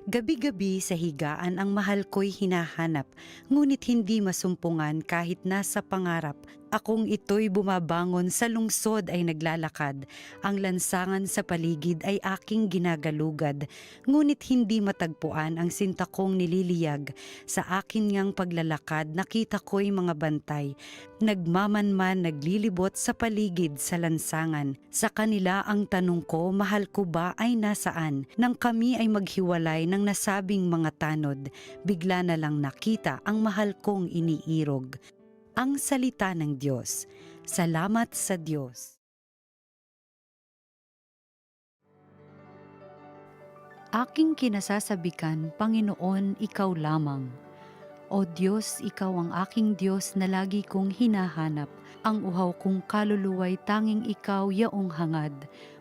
Gabi-gabi sa higaan ang mahal ko'y hinahanap, ngunit hindi masumpungan kahit nasa pangarap. Akong ito'y bumabangon sa lungsod ay naglalakad. Ang lansangan sa paligid ay aking ginagalugad, ngunit hindi matagpuan ang sinta kong nililiyag. Sa akin ngang paglalakad nakita ko'y mga bantay. Nagmamanman naglilibot sa paligid sa lansangan. Sa kanila ang tanong ko, mahal ko ba ay nasaan? Nang kami ay maghiwalay ng nasabing mga tanod, bigla na lang nakita ang mahal kong iniirog. Ang salita ng Diyos. Salamat sa Diyos. Aking kinasasabikan, Panginoon, ikaw lamang. O Diyos, ikaw ang aking Diyos na lagi kong hinahanap. Ang uhaw kong kaluluwa'y tanging ikaw yaong hangad,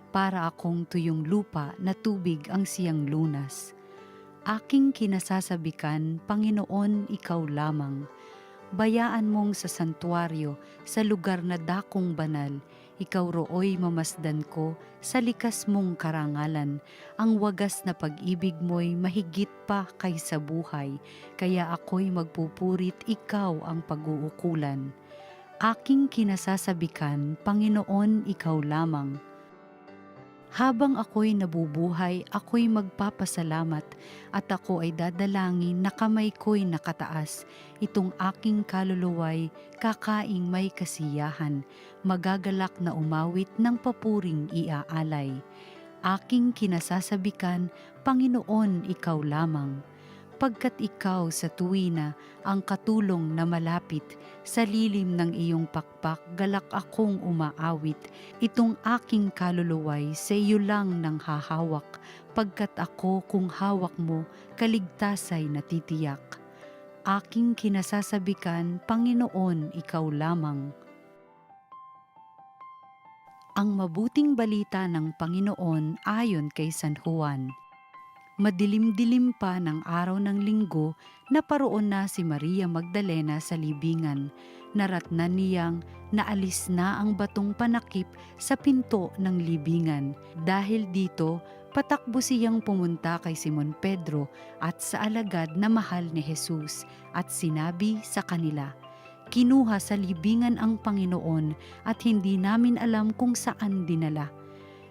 para akong tuyong lupa na tubig ang siyang lunas. Aking kinasasabikan, Panginoon, ikaw lamang. Bayaan mong sa santuaryo, sa lugar na dakong banal, ikaw rooy mamasdan ko sa likas mong karangalan. Ang wagas na pag-ibig mo'y mahigit pa kaysa buhay, kaya ako'y magpupurit, ikaw ang pag-uukulan. Aking kinasasabikan, Panginoon, ikaw lamang. Habang ako'y nabubuhay, ako'y magpapasalamat at ako ay dadalangin na kamay ko'y nakataas. Itong aking kaluluwa'y kakaing may kasiyahan, magagalak na umawit ng papuring iaalay. Aking kinasasabikan, Panginoon, ikaw lamang. Pagkat ikaw sa tuwina ang katulong na malapit, sa lilim ng iyong pakpak galak akong umaawit. Itong aking kaluluwa'y sa iyo lang nang hahawak, pagkat ako kung hawak mo, kaligtasay natitiyak. Aking kinasasabikan, Panginoon, ikaw lamang. Ang mabuting balita ng Panginoon ayon kay San Juan. Madilim-dilim pa ng araw ng linggo, naparoon na si Maria Magdalena sa libingan. Naratnan niyang naalis na ang batong panakip sa pinto ng libingan. Dahil dito, patakbo siyang pumunta kay Simon Pedro at sa alagad na mahal ni Jesus at sinabi sa kanila, "Kinuha sa libingan ang Panginoon at hindi namin alam kung saan dinala."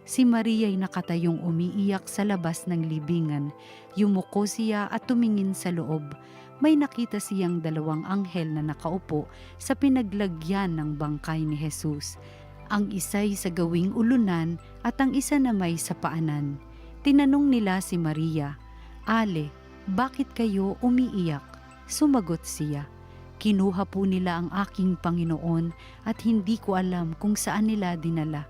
Si Maria'y nakatayong umiiyak sa labas ng libingan. Yumuko siya at tumingin sa loob. May nakita siyang dalawang anghel na nakaupo sa pinaglagyan ng bangkay ni Jesus. Ang isa'y sa gawing ulunan at ang isa na may sa paanan. Tinanong nila si Maria, "Ale, bakit kayo umiiyak?" Sumagot siya, "Kinuha po nila ang aking Panginoon at hindi ko alam kung saan nila dinala."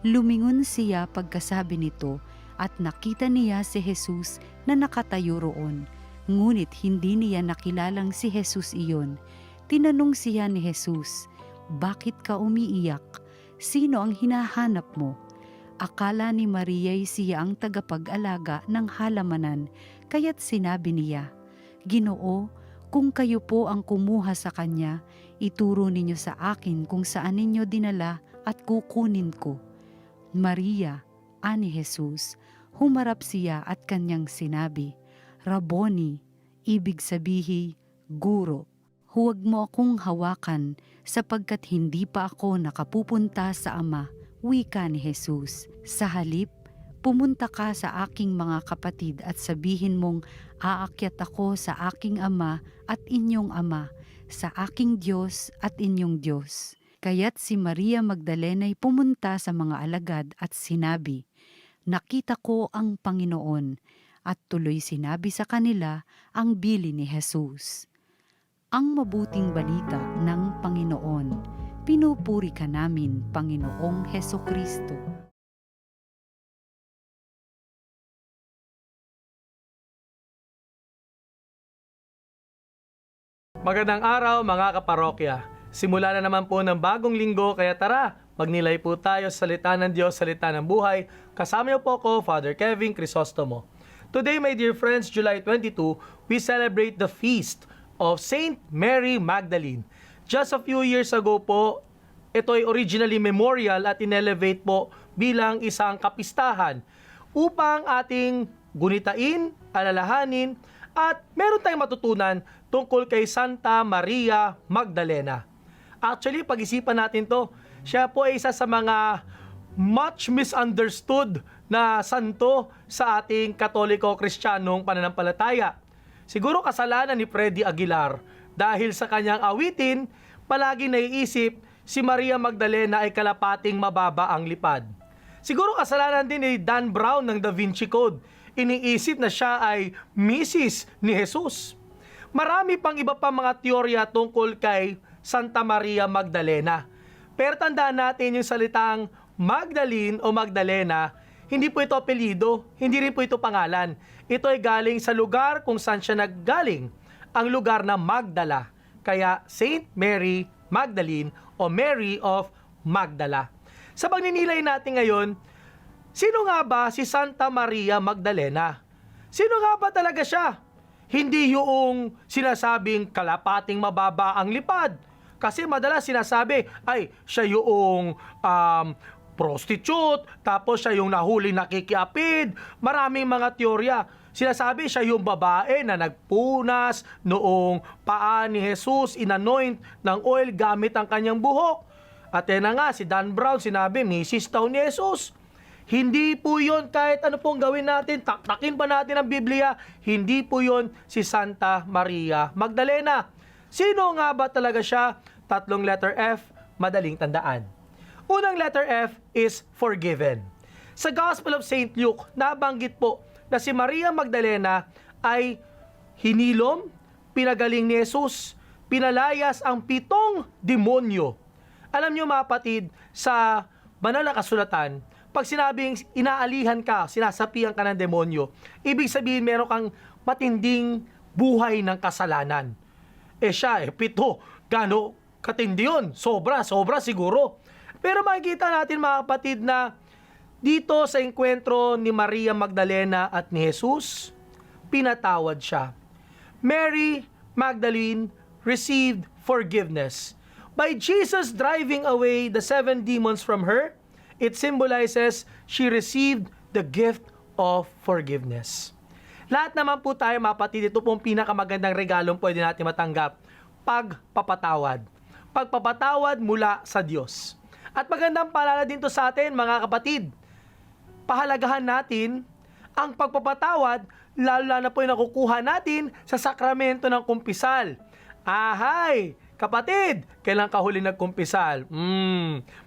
Lumingon siya pagkasabi nito at nakita niya si Jesus na nakatayo roon. Ngunit hindi niya nakilalang si Jesus iyon. Tinanong siya ni Jesus, "Bakit ka umiiyak? Sino ang hinahanap mo?" Akala ni Maria'y siya ang tagapag-alaga ng halamanan, kaya't sinabi niya, "Ginoo, kung kayo po ang kumuha sa kanya, ituro ninyo sa akin kung saan ninyo dinala at kukunin ko." Maria, ani Jesus, humarap siya at kanyang sinabi, "Rabboni," ibig sabihin, Guro. "Huwag mo akong hawakan sapagkat hindi pa ako nakapupunta sa Ama," wika ni Jesus. "Sa halip, pumunta ka sa aking mga kapatid at sabihin mong, aakyat ako sa aking Ama at inyong Ama, sa aking Diyos at inyong Diyos." Kaya't si Maria Magdalena'y pumunta sa mga alagad at sinabi, "Nakita ko ang Panginoon," at tuloy sinabi sa kanila ang bili ni Jesus. Ang mabuting balita ng Panginoon. Pinupuri ka namin, Panginoong Hesukristo. Magandang araw mga kaparokya. Simula na naman po ng bagong linggo, kaya tara, magnilay po tayo sa salita ng Diyos, salita ng buhay. Kasama niyo po ko, Father Kevin Crisostomo. Today, my dear friends, July 22, we celebrate the feast of Saint Mary Magdalene. Just a few years ago po, ito ay originally memorial at inelevate po bilang isang kapistahan upang ating gunitain, alalahanin, at meron tayong matutunan tungkol kay Santa Maria Magdalena. Actually, pag-isipan natin to, siya po ay isa sa mga much misunderstood na santo sa ating Katoliko-Kristyanong pananampalataya. Siguro kasalanan ni Freddy Aguilar dahil sa kanyang awitin, palagi naiisip si Maria Magdalena ay kalapating mababa ang lipad. Siguro kasalanan din ni Dan Brown ng Da Vinci Code. Iniisip na siya ay Mrs. ni Jesus. Marami pang iba pa mga teorya tungkol kay Santa Maria Magdalena. Pero tandaan natin yung salitang Magdalene o Magdalena, hindi po ito apelyido, hindi rin po ito pangalan. Ito ay galing sa lugar kung saan siya naggaling, ang lugar na Magdala. Kaya Saint Mary Magdalene o Mary of Magdala. Sa pagninilay natin ngayon, sino nga ba si Santa Maria Magdalena? Sino nga ba talaga siya? Hindi yung sinasabing kalapating mababa ang lipad. Kasi madalas sinasabi, ay siya yung prostitute, tapos siya yung nahuli nakikiapid. Maraming mga teorya. Sinasabi siya yung babae na nagpunas noong paa ni Jesus, inanoint ng oil gamit ang kanyang buhok. At yan na nga, si Dan Brown sinabi, Mrs. daw ni Jesus. Hindi po yun kahit ano pong gawin natin, taktakin pa natin ang Biblia, hindi po yun si Santa Maria Magdalena. Sino nga ba talaga siya? 3 letter F, madaling tandaan. Unang letter F is forgiven. Sa Gospel of St. Luke, nabanggit po na si Maria Magdalena ay hinilom, pinagaling ni Jesus, pinalayas ang 7 demonyo. Alam niyo mga kapatid, sa banal na kasulatan, pag sinabing inaalihan ka, sinasapian ka ng demonyo, ibig sabihin meron kang matinding buhay ng kasalanan. Siya, 7, gano katindi yun? Sobra siguro. Pero makikita natin mga kapatid na dito sa enkwentro ni Maria Magdalena at ni Jesus, pinatawad siya. Mary Magdalene received forgiveness. By Jesus driving away the 7 demons from her, it symbolizes she received the gift of forgiveness. Lahat naman po tayo mga kapatid, ito pong pinakamagandang regalong pwede natin matanggap, pagpapatawad. Pagpapatawad mula sa Diyos. At magandang paalala din to sa atin mga kapatid. Pahalagahan natin ang pagpapatawad, lalo na po yung nakukuha natin sa sakramento ng kumpisal. Ahay! Kapatid, kailan ka huli nagkumpisal?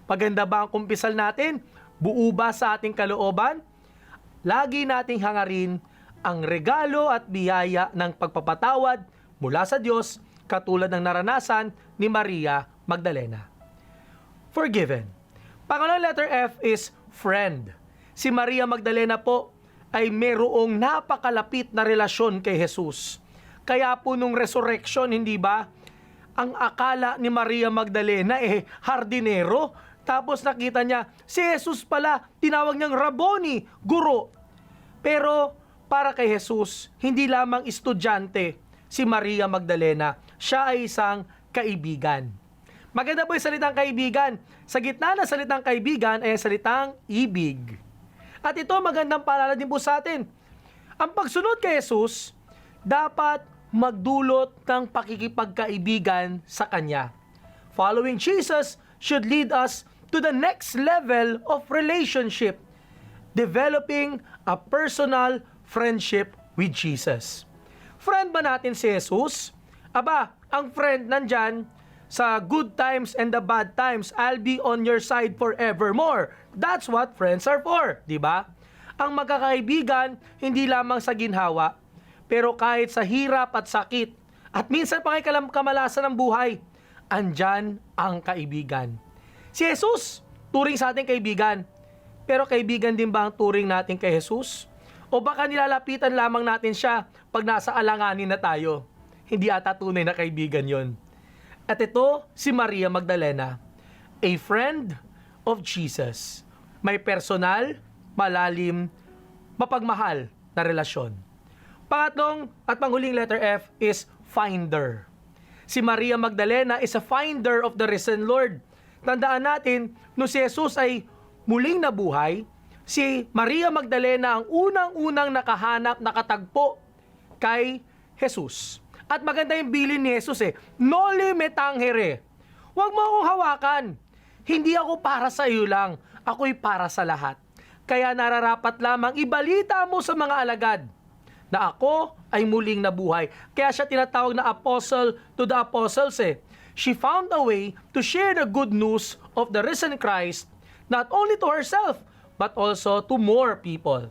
Maganda ba ang kumpisal natin? Buo ba sa ating kalooban? Lagi nating hangarin ang regalo at biyaya ng pagpapatawad mula sa Diyos, katulad ng naranasan ni Maria Magdalena. Forgiven. Pangalawang letter F is friend. Si Maria Magdalena po ay mayroong napakalapit na relasyon kay Jesus. Kaya po nung resurrection, hindi ba, ang akala ni Maria Magdalena hardinero. Tapos nakita niya, si Jesus pala, tinawag niyang Rabboni, guro. Pero para kay Jesus, hindi lamang estudyante si Maria Magdalena. Siya ay isang kaibigan. Maganda po yung salitang kaibigan. Sa gitna ng salitang kaibigan ay salitang ibig. At ito magandang paalala din po sa atin. Ang pagsunod kay Jesus, dapat magdulot ng pakikipagkaibigan sa Kanya. Following Jesus should lead us to the next level of relationship, developing a personal friendship with Jesus. Friend ba natin si Jesus? Aba, ang friend nandyan sa good times and the bad times. I'll be on your side forevermore. That's what friends are for, di ba? Ang magkakaibigan, hindi lamang sa ginhawa, pero kahit sa hirap at sakit, at minsan pa kamalasan ng buhay, andyan ang kaibigan. Si Jesus, turing sa ating kaibigan. Pero kaibigan din ba ang turing natin kay Jesus? O baka nilalapitan lamang natin siya pag nasa alanganin na tayo? Hindi ata tunay na kaibigan yon. At ito, si Maria Magdalena, a friend of Jesus. May personal, malalim, mapagmahal na relasyon. Pangatlong at panghuling letter F is finder. Si Maria Magdalena is a finder of the risen Lord. Tandaan natin, no si Jesus ay muling nabuhay, si Maria Magdalena ang unang-unang nakatagpo kay Jesus. At maganda yung bilin ni Jesus noli me tangere. Huwag mo akong hawakan. Hindi ako para sa iyo lang. Ako'y para sa lahat. Kaya nararapat lamang ibalita mo sa mga alagad na ako ay muling nabuhay. Kaya siya tinatawag na apostle to the apostles She found a way to share the good news of the risen Christ not only to herself but also to more people.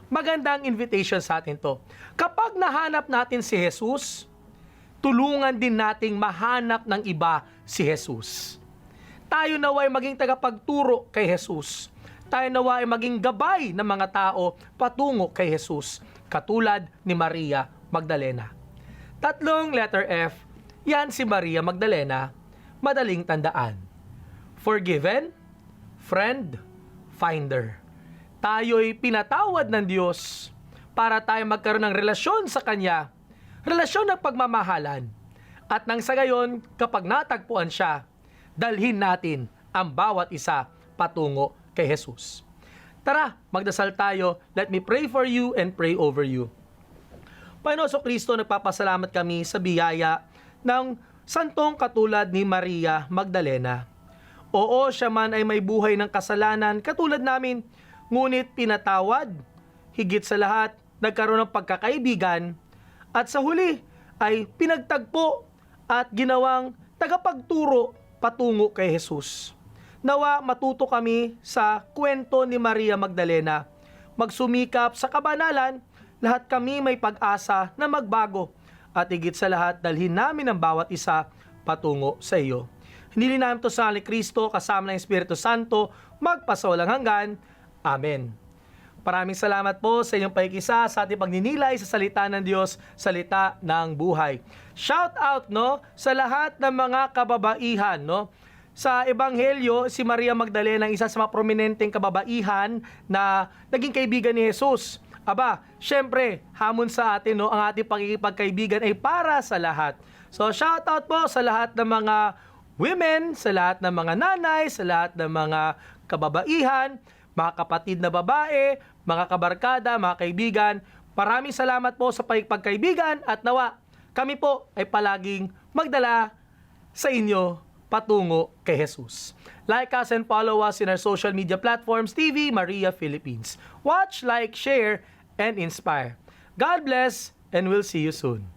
Magandang invitation sa atin to. Kapag nahanap natin si Jesus, tulungan din nating mahanap ng iba si Jesus. Tayo naway maging tagapagturo kay Jesus. Tayo naway maging gabay ng mga tao patungo kay Jesus, katulad ni Maria Magdalena. Tatlong letter F, yan si Maria Magdalena, madaling tandaan. Forgiven, friend, finder. Tayo'y pinatawad ng Diyos para tayo magkaroon ng relasyon sa Kanya, relasyon ng pagmamahalan. At nang sa gayon, kapag natagpuan siya, dalhin natin ang bawat isa patungo kay Jesus. Tara, magdasal tayo. Let me pray for you and pray over you. Panginoon Kristo, nagpapasalamat kami sa biyaya ng santong katulad ni Maria Magdalena. Oo, siya man ay may buhay ng kasalanan katulad namin, ngunit pinatawad, higit sa lahat, nagkaroon ng pagkakaibigan, at sa huli ay pinagtagpo at ginawang tagapagturo patungo kay Jesus. Nawa matuto kami sa kwento ni Maria Magdalena, magsumikap sa kabanalan, lahat kami may pag-asa na magbago, at higit sa lahat, dalhin namin ang bawat isa patungo sa iyo. Hinili namin ito sa ni Kristo kasama ng Espiritu Santo, magpasawalang hanggan. Amen. Maraming salamat po sa inyong pakikisa sa ating pagninilay sa salita ng Diyos, salita ng buhay. Shout out sa lahat ng mga kababaihan. Sa Ebanghelyo, si Maria Magdalena ang isa sa mga prominenteng kababaihan na naging kaibigan ni Jesus. Aba, syempre, hamon sa atin, ang ating pagkikipagkaibigan ay para sa lahat. So, shout out po sa lahat ng mga women, sa lahat ng mga nanay, sa lahat ng mga kababaihan, mga kapatid na babae, mga kabarkada, mga kaibigan. Maraming salamat po sa pagkikipagkaibigan at nawa, kami po ay palaging magdala sa inyo patungo kay Jesus. Like us and follow us in our social media platforms, TV Maria Philippines. Watch, like, share, and inspire. God bless, and we'll see you soon.